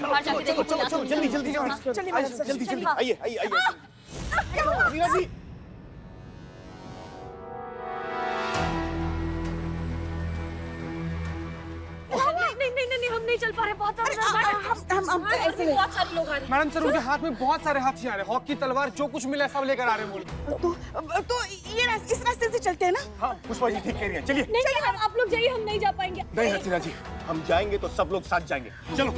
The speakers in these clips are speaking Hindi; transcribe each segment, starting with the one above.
बाहर जाके देखो। चलो जल्दी जल्दी जल्दी जल्दी आइए आइए आइए मीरा जी। नहीं, हम नहीं चल पा रहे, बहुत ऐसे बहुत सारे लोग आ रहे हैं। मैडम सर, उनके हाथ में बहुत सारे हथियार है, हॉकी तलवार जो कुछ मिला सब लेकर आ रहे हैं बोल। तो ये इस रास्ते से चलते हैं ना? हाँ पुष्पा जी ठीक कह रही हैं, चलिए। नहीं, आप लोग जाइए, हम नहीं जा पाएंगे। नहीं हसीना जी, हम जाएंगे तो सब लोग साथ जाएंगे, चलो।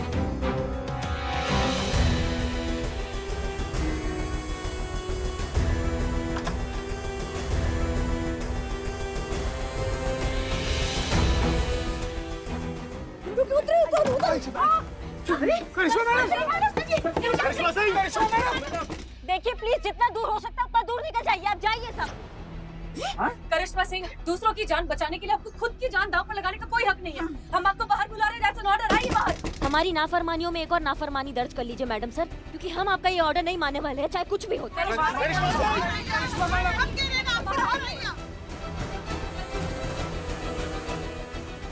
देखिए प्लीज, जितना दूर हो सकता है उतना दूर निकल जाइए, आप जाइए सब। करिश्मा सिंह, दूसरों की जान बचाने के लिए आपको खुद की जान दांव पर लगाने का कोई हक नहीं है। हम आपको बाहर बुला रहे हैं, दैट्स एन ऑर्डर, आइए बाहर। हमारी नाफरमानियों में एक और नाफरमानी दर्ज कर लीजिए मैडम सर, क्योंकि हम आपका ये ऑर्डर नहीं मानने वाले हैं, चाहे कुछ भी हो।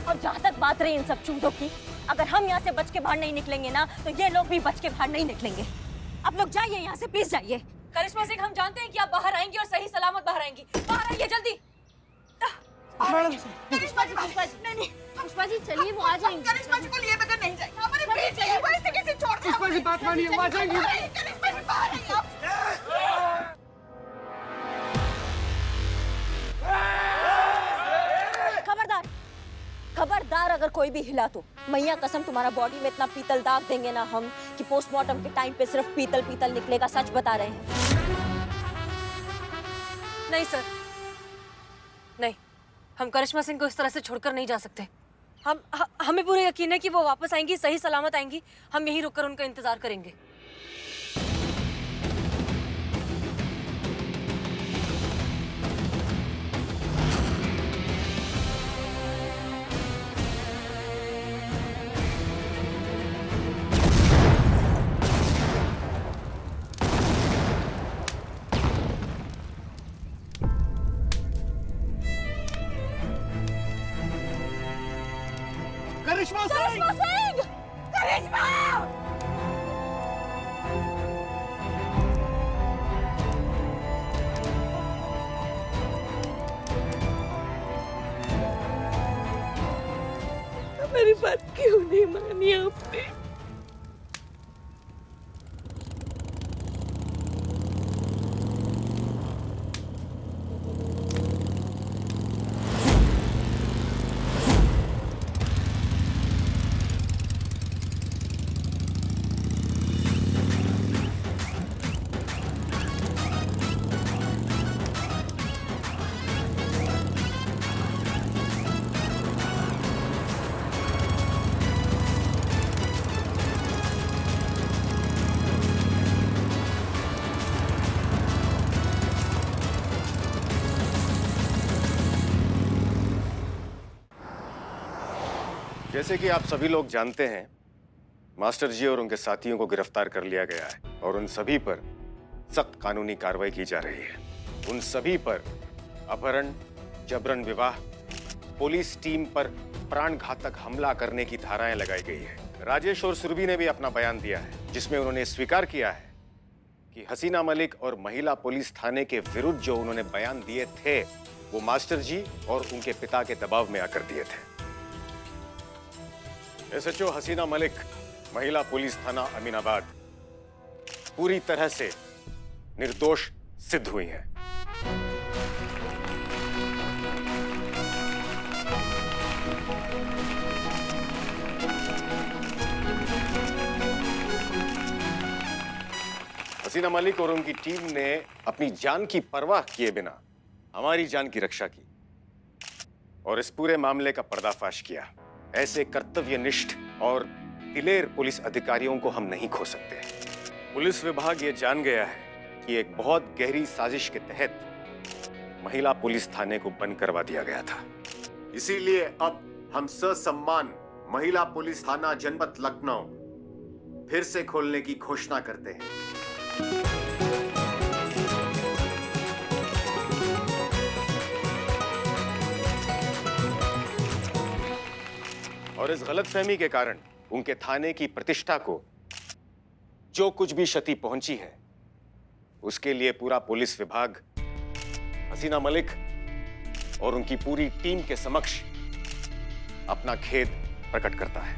और जहाँ तक बात रही इन सब चीजों की, अगर हम यहाँ से बच के बाहर नहीं निकलेंगे ना, तो ये लोग भी बच के बाहर नहीं निकलेंगे। आप लोग जाइए यहाँ से, प्लीज जाइए। करिश्मा सिंह, हम जानते हैं कि आप बाहर आएंगी और सही सलामत बाहर आएंगी। बाहर आइए जल्दी। करिश्मा जी, नहीं, पुष्पा जी चलिए, वो आ जाएंगे। करिश्मा जी को लिए बगैर नहीं जाएंगे। हमारे बेटे हैं, वो ऐसे कैसे छोड़ दें? पुष्पा जी बात मानिए, वो आ जाएंगे। करिश्मा जी बाहर आइए आप। खबरदार, अगर कोई भी हिला तो मैया कसम तुम्हारा बॉडी में इतना पीतल दाग देंगे ना हम, कि पोस्टमार्टम के टाइम पे सिर्फ पीतल पीतल निकलेगा। सच बता रहे हैं। नहीं सर, नहीं, हम करिश्मा सिंह को इस तरह से छोड़कर नहीं जा सकते। हमें पूरा यकीन है कि वो वापस आएंगी, सही सलामत आएंगी। हम यहीं रुककर उनका इंतजार करेंगे। करिश्मा सिंह! करिश्मा! मेरी बात क्यों नहीं मानी आपने? जैसे कि आप सभी लोग जानते हैं, मास्टर जी और उनके साथियों को गिरफ्तार कर लिया गया है और उन सभी पर सख्त कानूनी कार्रवाई की जा रही है। उन सभी पर अपहरण, जबरन विवाह, पुलिस टीम पर प्राणघातक हमला करने की धाराएं लगाई गई है। राजेश और सुरभि ने भी अपना बयान दिया है, जिसमें उन्होंने स्वीकार किया है कि हसीना मलिक और महिला पुलिस थाने के विरुद्ध जो उन्होंने बयान दिए थे, वो मास्टर जी और उनके पिता के दबाव में आकर दिए थे। एसएचओ हसीना मलिक, महिला पुलिस थाना अमीनाबाद, पूरी तरह से निर्दोष सिद्ध हुई हैं। हसीना मलिक और उनकी टीम ने अपनी जान की परवाह किए बिना हमारी जान की रक्षा की और इस पूरे मामले का पर्दाफाश किया। ऐसे कर्तव्यनिष्ठ और दिलेर पुलिस अधिकारियों को हम नहीं खो सकते। पुलिस विभाग ये जान गया है कि एक बहुत गहरी साजिश के तहत महिला पुलिस थाने को बंद करवा दिया गया था। इसीलिए अब हम ससम्मान महिला पुलिस थाना जनपद लखनऊ फिर से खोलने की घोषणा करते हैं। और इस गलतफहमी के कारण उनके थाने की प्रतिष्ठा को जो कुछ भी क्षति पहुंची है उसके लिए पूरा पुलिस विभाग हसीना मलिक और उनकी पूरी टीम के समक्ष अपना खेद प्रकट करता है।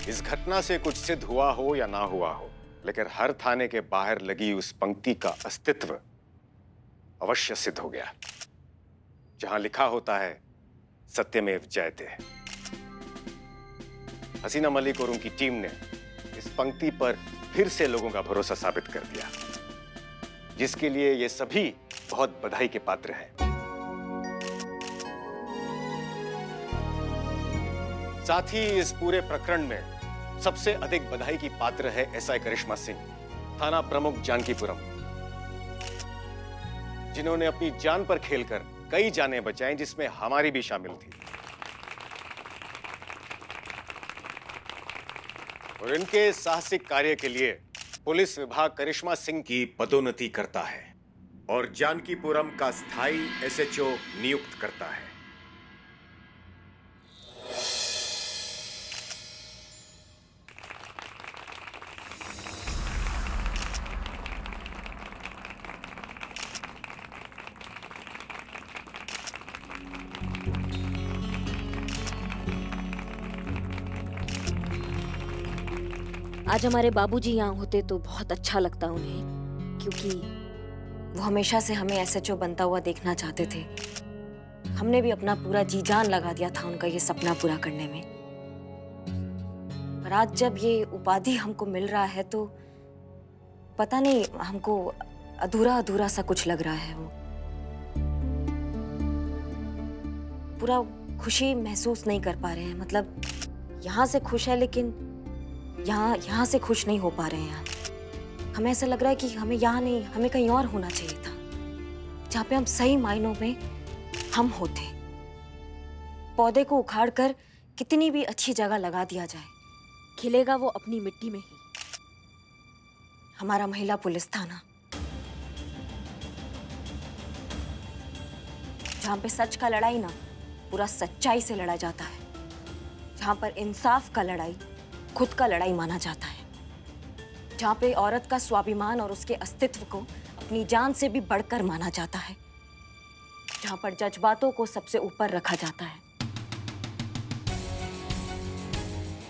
इस घटना से कुछ सिद्ध हुआ हो या ना हुआ हो, लेकिन हर थाने के बाहर लगी उस पंक्ति का अस्तित्व अवश्य सिद्ध हो गया, जहां लिखा होता है सत्यमेव जयते। हसीना मलिक और उनकी टीम ने इस पंक्ति पर फिर से लोगों का भरोसा साबित कर दिया, जिसके लिए ये सभी बहुत बधाई के पात्र हैं। साथ ही इस पूरे प्रकरण में सबसे अधिक बधाई की पात्र है एसआई करिश्मा सिंह, थाना प्रमुख जानकीपुरम, जिन्होंने अपनी जान पर खेलकर कई जानें बचाई, जिसमें हमारी भी शामिल थी। और इनके साहसिक कार्य के लिए पुलिस विभाग करिश्मा सिंह की पदोन्नति करता है और जानकीपुरम का स्थायी एसएचओ नियुक्त करता है। आज हमारे बाबूजी यहाँ होते तो बहुत अच्छा लगता उन्हें, क्योंकि वो हमेशा से हमें एसएचओ बनता हुआ देखना चाहते थे। हमने भी अपना पूरा जी जान लगा दिया था उनका ये सपना पूरा करने में। पर आज जब ये उपाधि हमको मिल रहा है तो पता नहीं, हमको अधूरा अधूरा सा कुछ लग रहा है। वो पूरा खुशी महसूस नहीं कर पा रहे हैं। मतलब यहाँ से खुश है लेकिन यहाँ से खुश नहीं हो पा रहे हैं। हमें ऐसा लग रहा है कि हमें यहाँ नहीं, हमें कहीं और होना चाहिए था, जहाँ पे हम सही मायनों में हम होते। पौधे को उखाड़कर कितनी भी अच्छी जगह लगा दिया जाए, खिलेगा वो अपनी मिट्टी में ही। हमारा महिला पुलिस थाना, जहाँ पे सच का लड़ाई ना पूरा सच्चाई से लड़ा जाता है, जहाँ पर इंसाफ का लड़ाई खुद का लड़ाई माना जाता है, जहाँ पे औरत का स्वाभिमान और उसके अस्तित्व को अपनी जान से भी बढ़कर माना जाता है, जहाँ पर जज्बातों को सबसे ऊपर रखा जाता है।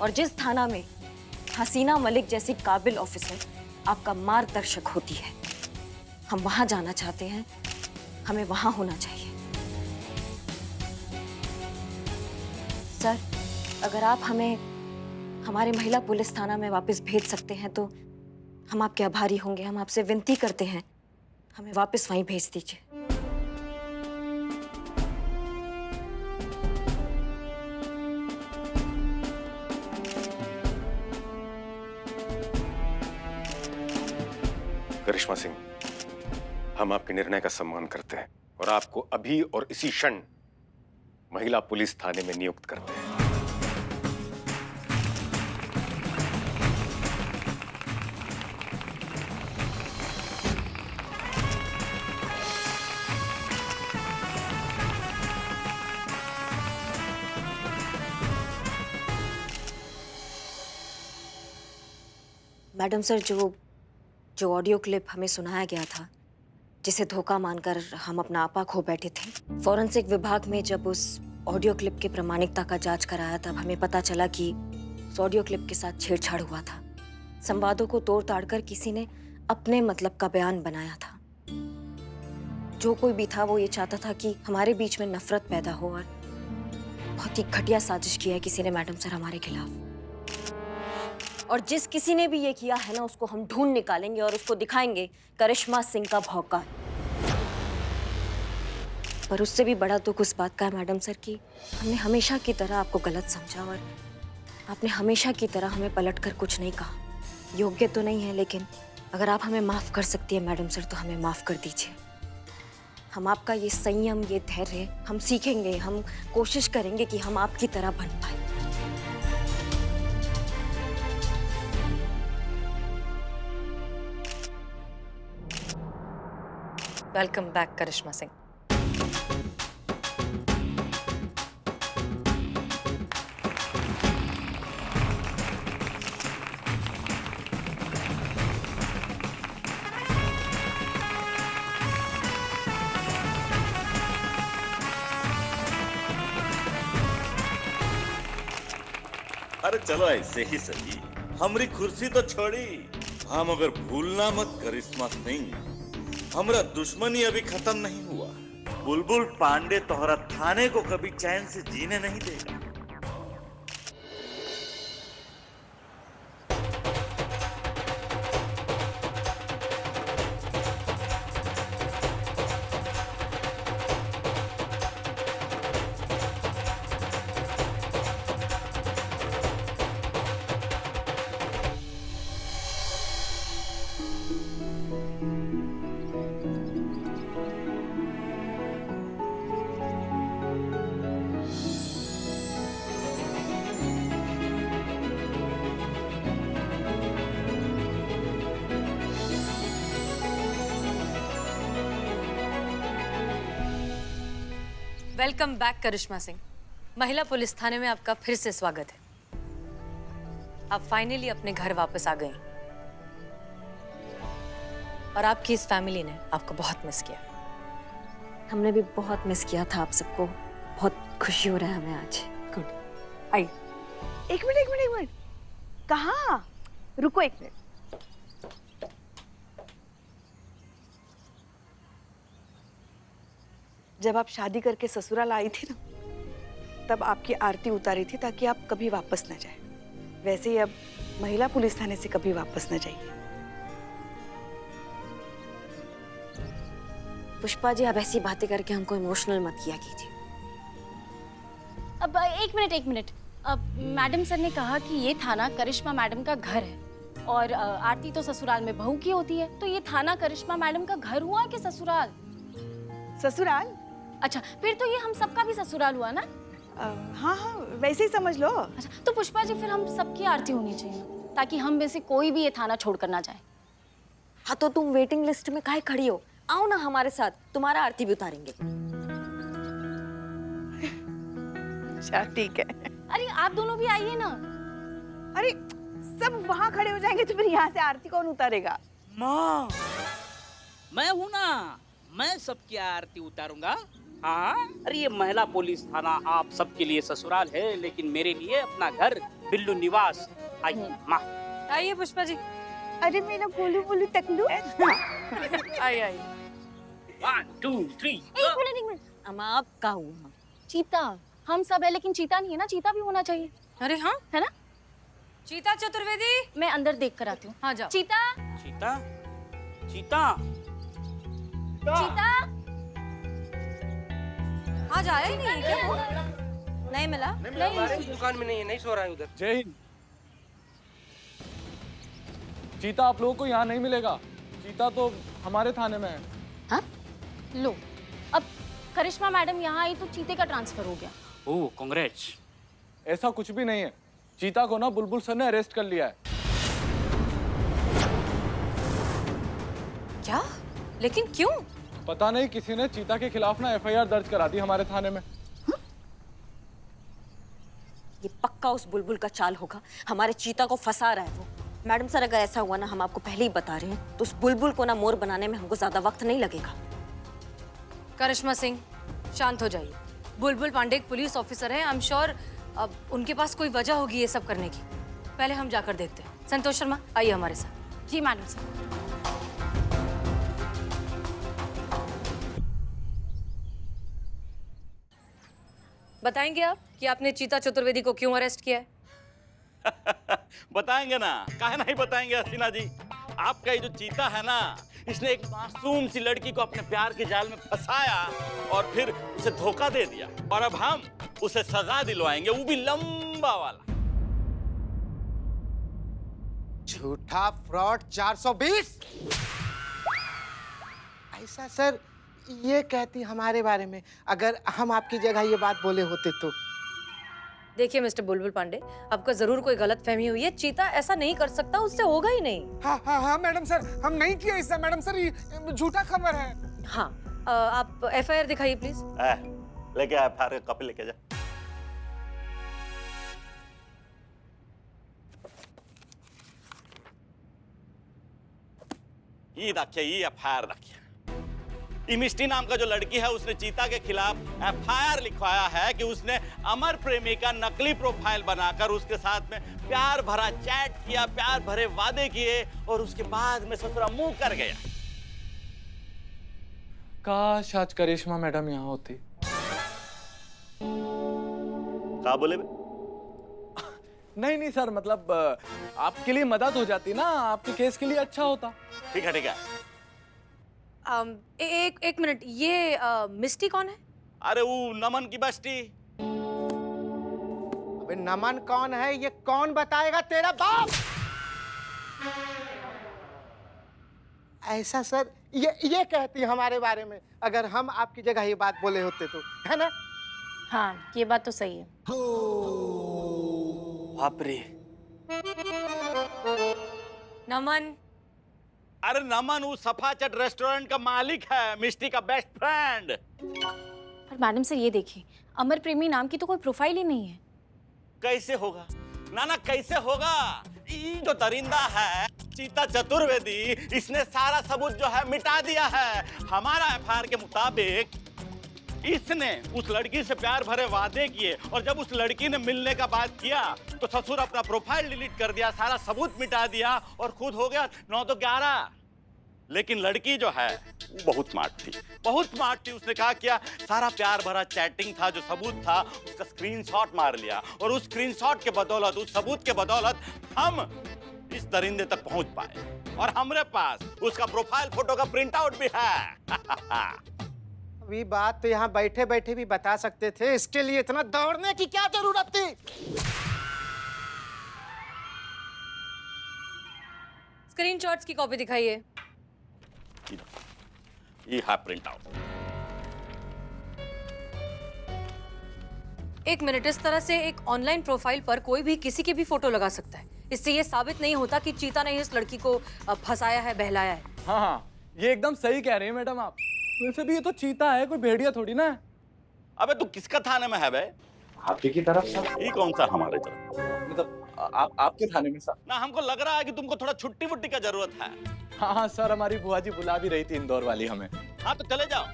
और जिस थाना में हसीना मलिक जैसी काबिल ऑफिसर आपका मार्गदर्शक होती है, हम वहां जाना चाहते हैं। हमें वहां होना चाहिए। सर, अगर आप हमें हमारे महिला पुलिस थाना में वापस भेज सकते हैं तो हम आपके आभारी होंगे। हम आपसे विनती करते हैं, हमें वापस वहीं भेज दीजिए। करिश्मा सिंह, हम आपके निर्णय का सम्मान करते हैं और आपको अभी और इसी क्षण महिला पुलिस थाने में नियुक्त करते हैं। मैडम सर, जो ऑडियो क्लिप हमें सुनाया गया था, जिसे धोखा मानकर हम अपना आपा खो बैठे थे, फॉरेंसिक विभाग में जब उस ऑडियो क्लिप की प्रामाणिकता का जांच कराया तब हमें पता चला कि उस ऑडियो क्लिप के साथ छेड़छाड़ हुआ था। संवादों को तोड़ ताड़ कर किसी ने अपने मतलब का बयान बनाया था। जो कोई भी था वो ये चाहता था कि हमारे बीच में नफरत पैदा हो, और बहुत ही घटिया साजिश की है किसी ने मैडम सर हमारे खिलाफ। और जिस किसी ने भी ये किया है ना, उसको हम ढूंढ निकालेंगे और उसको दिखाएंगे करिश्मा सिंह का भौकाल। पर उससे भी बड़ा दुख उस बात का है मैडम सर कि हमने हमेशा की तरह आपको गलत समझा और आपने हमेशा की तरह हमें पलटकर कुछ नहीं कहा। योग्य तो नहीं है, लेकिन अगर आप हमें माफ कर सकती है मैडम सर तो हमें माफ कर दीजिए। हम आपका ये संयम, ये धैर्य हम सीखेंगे। हम कोशिश करेंगे कि हम आपकी तरह बन पाए। वेलकम बैक करिश्मा सिंह। अरे चलो ऐसे ही सही, हमारी कुर्सी तो छोड़ी, हम अगर भूलना मत करिश्मा सिंह, हमारा दुश्मनी अभी खत्म नहीं हुआ। बुलबुल पांडे तोहरा थाने को कभी चैन से जीने नहीं देगा। वेलकम बैक करिश्मा सिंह। महिला पुलिस थाने में आपका फिर से स्वागत है। आप फाइनली अपने घर वापस आ गए और आपकी इस फैमिली ने आपको बहुत मिस किया। हमने भी बहुत मिस किया था आप सबको। बहुत खुशी हो रहा है हमें आज। गुड, आइए। एक मिनट कहाँ? रुको एक मिनट। जब आप शादी करके ससुराल आई थी ना, तब आपकी आरती उतारी थी ताकि आप कभी वापस न जाए। वैसे ही अब महिला पुलिस थाने से कभी वापस न जाइए। पुष्पा जी, आप ऐसी बातें करके हमको इमोशनल मत किया कीजिए। अब एक मिनट। अब मैडम सर ने कहा कि ये थाना करिश्मा मैडम का घर है और आरती तो ससुराल में बहू की होती है, तो ये थाना करिश्मा मैडम का घर हुआ कि ससुराल? ससुराल? अच्छा, फिर तो ये हम सबका भी ससुराल हुआ ना? हाँ, वैसे ही समझ लो। अच्छा, तो पुष्पा जी फिर हम सबकी आरती होनी चाहिए ताकि हम में से कोई भी ये थाना छोड़कर ना जाए। हाँ, तो तुम वेटिंग लिस्ट में काहे खड़ी हो? आओ ना हमारे साथ, तुम्हारा आरती भी उतारेंगे। अच्छा ठीक है। अरे आप दोनों भी आइए ना। अरे सब वहाँ खड़े हो जाएंगे तो फिर यहाँ से आरती कौन उतारेगा? माँ, मैं हूँ ना, मैं सबकी आरती उतारूंगा। हाँ, अरे ये महिला पुलिस थाना आप सबके लिए ससुराल है, लेकिन मेरे लिए अपना घर बिल्लू निवास। आइए माँ। आइए पुष्पा जी। अरे मेरा बोलू टकलू। आइए। 1 2 3। एक मिनट। अम्मा, आप का हुआ? चीता, हम सब है लेकिन चीता नहीं है ना, चीता भी होना चाहिए। अरे हाँ, है ना? चीता चतुर्वेदी, मैं अंदर देख कर आती हूँ। हाँ जाओ। चीता, चीता, चीता, चीता। आज आया ही नहीं है क्या वो? नहीं मिला? नहीं, दुकान में नहीं है, नहीं सो रहा है उधर। जय हिंद। चीता आप लोगों को यहाँ नहीं मिलेगा। चीता तो हमारे थाने में है। हाँ? लो, अब करिश्मा मैडम यहाँ आई तो चीते का ट्रांसफर हो गया। ओह कांग्रेट्स। ऐसा कुछ भी नहीं है। चीता को ना बुलबुल सर ने अरेस्ट कर लिया है। क्या? लेकिन क्यों? पता नहीं, किसी ने चीता के खिलाफ ना एफआईआर दर्ज करा दी हमारे थाने में। ये पक्का उस बुलबुल का चाल होगा। हमारे चीता को फंसा रहा है वो। मैडम सर, अगर ऐसा हुआ ना, हम आपको पहले ही बता रहे हैं, तो उस बुलबुल को ना मोर बनाने में हमको ज्यादा वक्त नहीं लगेगा। करिश्मा सिंह, शांत हो जाइए। बुलबुल पांडे एक पुलिस ऑफिसर है। आई एम श्योर अब उनके पास कोई वजह होगी ये सब करने की। पहले हम जाकर देखते हैं। संतोष शर्मा, आइए हमारे साथ। जी मैडम सर। बताएंगे आप कि आपने चीता चतुर्वेदी को क्यों अरेस्ट किया है? बताएंगे ना, काहे नहीं बताएंगे हसीना जी। आपका ये जो चीता है ना, इसने एक मासूम सी लड़की को अपने प्यार के जाल में फंसाया और फिर उसे धोखा दे दिया, और अब हम उसे सजा दिलवाएंगे, वो भी लंबा वाला। झूठा फ्रॉड 420। ऐसा सर ये कहती हमारे बारे में, अगर हम आपकी जगह ये बात बोले होते तो। देखिए मिस्टर बुलबुल पांडे, आपको जरूर कोई गलतफहमी हुई है। चीता ऐसा नहीं कर सकता, उससे होगा ही नहीं। हाँ मैडम सर, हम नहीं किया ऐसा। मैडम सर, ये झूठा खबर है। हाँ, आप एफआईआर दिखाइए प्लीज। लेके आया, फारे कॉपी लेके जा। ये देखिए, ये एफआईआर देखिए। ये मिष्टी नाम का जो लड़की है उसने चीता के खिलाफ एफआईआर लिखवाया है कि उसने अमर प्रेमी का नकली प्रोफाइल बनाकर उसके साथ में प्यार भरा चैट किया, प्यार भरे वादे किए और उसके बाद में ससुरा मुंह कर गया। काश आज करिश्मा मैडम यहाँ होती। क्या बोले बे? नहीं नहीं सर, मतलब आपके लिए मदद हो जाती ना, आपके केस के लिए अच्छा होता। ठीक है ठीक है। एक मिनट, ये मिस्टी कौन है? अरे वो नमन की बस्ती। अबे नमन कौन है ये कौन बताएगा? तेरा बाप। ऐसा सर ये कहती हमारे बारे में, अगर हम आपकी जगह ये बात बोले होते तो, है ना? हाँ, ये बात तो सही है। बाप रे। नमन। अरे नमन वो सफाचट रेस्टोरेंट का मालिक है, मिष्टी का बेस्ट फ्रेंड। पर मैडम सर ये देखिए, अमर प्रेमी नाम की तो कोई प्रोफाइल ही नहीं है। कैसे होगा? ना कैसे होगा? ये जो दरिंदा है चीता चतुर्वेदी, इसने सारा सबूत जो है मिटा दिया है। हमारा एफआईआर के मुताबिक इसने उस लड़की से प्यार भरे वादे किए और जब उस लड़की ने मिलने का बात किया तो ससुर अपना प्रोफाइल डिलीट कर दिया, सारा सबूत मिटा दिया और खुद हो गया 9 तो 11। लेकिन लड़की जो है वो बहुत स्मार्ट थी, बहुत स्मार्ट थी। उसने कहा क्या, सारा प्यार भरा चैटिंग था, जो सबूत था उसका स्क्रीनशॉट मार लिया और उस स्क्रीनशॉट के बदौलत, उस सबूत के बदौलत हम इस दरिंदे तक पहुंच पाए और हमारे पास उसका प्रोफाइल फोटो का प्रिंट आउट भी है। अभी बात तो यहाँ बैठे बैठे भी बता सकते थे, इसके लिए इतना दौड़ने की क्या जरूरत थी? स्क्रीनशॉट्स की कॉपी दिखाइए। ये है प्रिंट आउट। एक मिनट, इस तरह से एक ऑनलाइन प्रोफाइल पर कोई भी किसी की भी फोटो लगा सकता है। इससे ये साबित नहीं होता कि चीता ने इस लड़की को फंसाया है, बहलाया है। हाँ हाँ, ये एकदम सही कह रहे हैं मैडम आप। वैसे भी ये तो चीता है, कोई भेड़िया थोड़ी ना है। अबे तू किसका थाने में है बे? आपके की तरफ सर। ये कौन सा हमारे तरफ? मतलब आपके थाने में सर। ना हमको लग रहा है कि तुमको थोड़ा छुट्टी वुट्टी का जरूरत है। हाँ सर, हमारी बुआ जी बुला भी रही थी इंदौर वाली हमें। हाँ तो चले जाओ।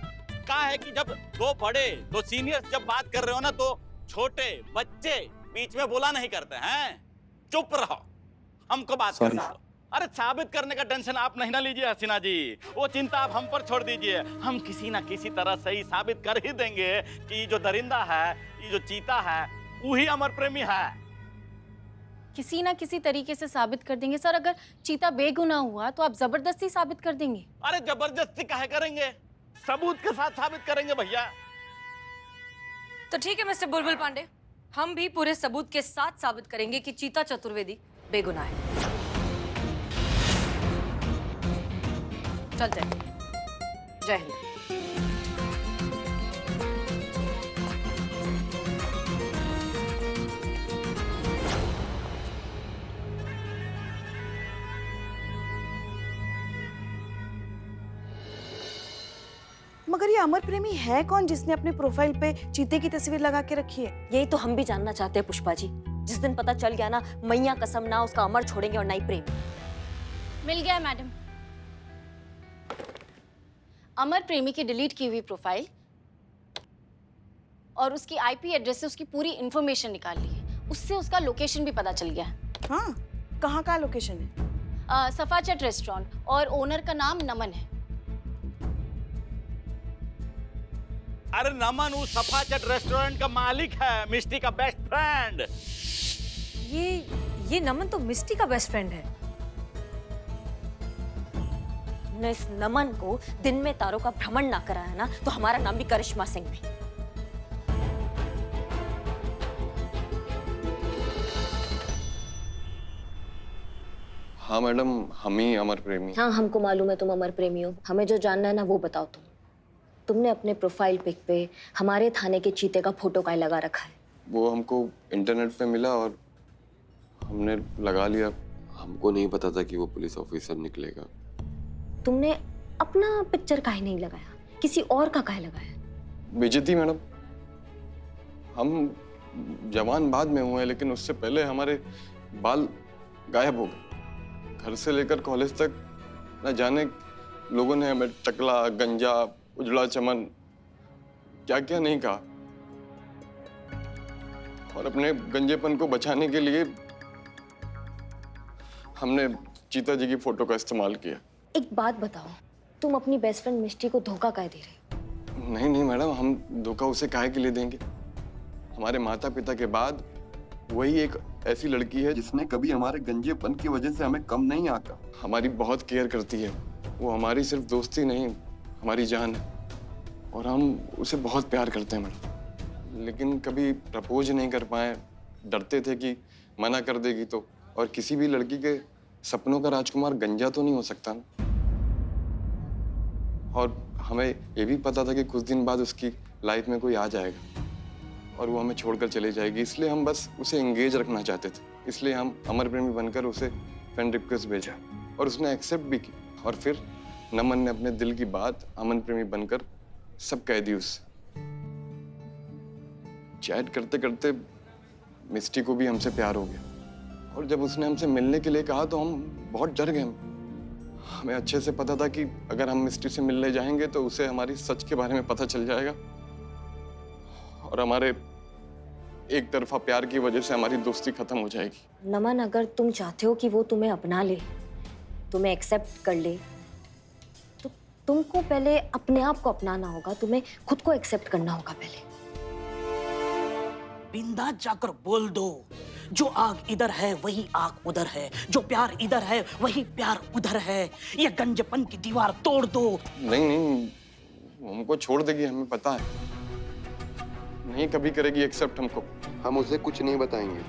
क्या है कि जब दो बड़े, दो सीनियर्स जब बात कर रहे हो ना तो छोटे बच्चे बीच में बोला नहीं करते हैं। चुप रहो, हमको बात करने दो। अरे साबित करने का टेंशन आप नहीं ना लीजिए हसीना जी, वो चिंता आप हम पर छोड़ दीजिए। हम किसी ना किसी तरह से ही साबित कर ही देंगे कि जो दरिंदा है, ये जो चीता है, वही अमर प्रेमी है। किसी ना किसी तरीके से साबित कर देंगे सर। अगर चीता बेगुनाह हुआ तो आप जबरदस्ती साबित कर देंगे। अरे जबरदस्ती काहे करेंगे, सबूत के साथ साबित करेंगे भैया। तो ठीक है मिस्टर बुलबुल पांडे, हम भी पूरे सबूत के साथ साबित करेंगे कि चीता चतुर्वेदी बेगुनाह है। चलते हैं। जय हिंद। मगर ये अमर प्रेमी है कौन जिसने अपने प्रोफाइल पे चीते की तस्वीर लगा के रखी है? यही तो हम भी जानना चाहते हैं पुष्पा जी। जिस दिन पता चल गया ना, मैया कसम ना उसका अमर छोड़ेंगे और ना ही प्रेम। मिल गया मैडम। अमर प्रेमी की डिलीट की हुई प्रोफाइल और उसकी आईपी एड्रेस से उसकी पूरी इंफॉर्मेशन निकाल ली है। उससे उसका लोकेशन भी पता चल गया है। हाँ, कहाँ का लोकेशन है? सफाचट रेस्टोरेंट और ओनर का नाम नमन है। अरे नमन वो सफाचट रेस्टोरेंट का मालिक है, मिष्टी का बेस्ट फ्रेंड। ये नमन तो मिस्टी का बेस्ट फ्रेंड है। ने इस नमन को दिन में तारों का भ्रमण ना कराया ना तो हमारा नाम भी करिश्मा सिंह भी। हाँ मैडम, हम ही अमर प्रेमी। हाँ, हमको मालूम है तुम अमर प्रेमी हो। हमें जो जानना है ना वो बताओ तुमने अपने प्रोफाइल पिक पे हमारे थाने के चीते का फोटो काहे लगा रखा है? वो हमको इंटरनेट पे मिला और हमने लगा लिया। हमको नहीं पता था कि वो पुलिस ऑफिसर निकलेगा। तुमने अपना पिक्चर काहे नहीं लगाया, किसी और का काहे लगाया? बेइज्जती मैडम, हम जवान बाद में हुए लेकिन उससे पहले हमारे बाल गायब हो गए। घर से लेकर कॉलेज तक न जाने लोगों ने हमें टकला, गंजा, उजड़ा चमन, क्या क्या नहीं कहा। और अपने गंजेपन को बचाने के लिए हमने चीता जी की फोटो का इस्तेमाल किया। एक बात बताओ, तुम अपनी बेस्ट फ्रेंड मिष्टी को धोखा काहे दे रहे? नहीं नहीं मैडम, हम धोखा उसे काहे के लिए देंगे? हमारे माता पिता के बाद वही एक ऐसी लड़की है जिसने कभी हमारे गंजेपन की वजह से हमें कम नहीं आका। हमारी बहुत केयर करती है। वो हमारी सिर्फ दोस्ती नहीं, हमारी जान है। और हम उसे बहुत प्यार करते हैं मैडम। लेकिन कभी प्रपोज नहीं कर पाए, डरते थे कि मना कर देगी तो। और किसी भी लड़की के सपनों का राजकुमार गंजा तो नहीं हो सकता ना। और हमें ये भी पता था कि कुछ दिन बाद उसकी लाइफ में कोई आ जाएगा और वो हमें छोड़कर चले जाएगी, इसलिए हम बस उसे एंगेज रखना चाहते थे। इसलिए हम अमर प्रेमी बनकर उसे फ्रेंड रिक्वेस्ट भेजा और उसने एक्सेप्ट भी की। और फिर नमन ने अपने दिल की बात अमन प्रेमी बनकर सब कह दी उससे। चैट करते करते मिस्टी को भी हमसे प्यार हो गया। और जब उसने हमसे मिलने के लिए कहा तो हम बहुत डर गए। हमें अच्छे से पता था कि अगर हम मिस्टी से मिलने जाएंगे तो उसे हमारी सच के बारे में पता चल जाएगा और हमारे एक तरफा प्यार की वजह से हमारी दोस्ती खत्म हो जाएगी। नमन, अगर तुम चाहते हो कि वो तुम्हें अपना ले, तुम्हें एक्सेप्ट कर ले, तो तुमको पहले अपने आप को अपनाना होगा। तुम्हें खुद को एक्सेप्ट करना होगा पहले। बिंदास जाकर बोल दो, जो आग इधर है वही आग उधर है, जो प्यार इधर है वही प्यार उधर है। ये गंजपन की दीवार तोड़ दो। नहीं नहीं, वो हमको छोड़ देगी, हमें पता है। नहीं कभी करेगी एक्सेप्ट हमको। हम उसे कुछ नहीं बताएंगे।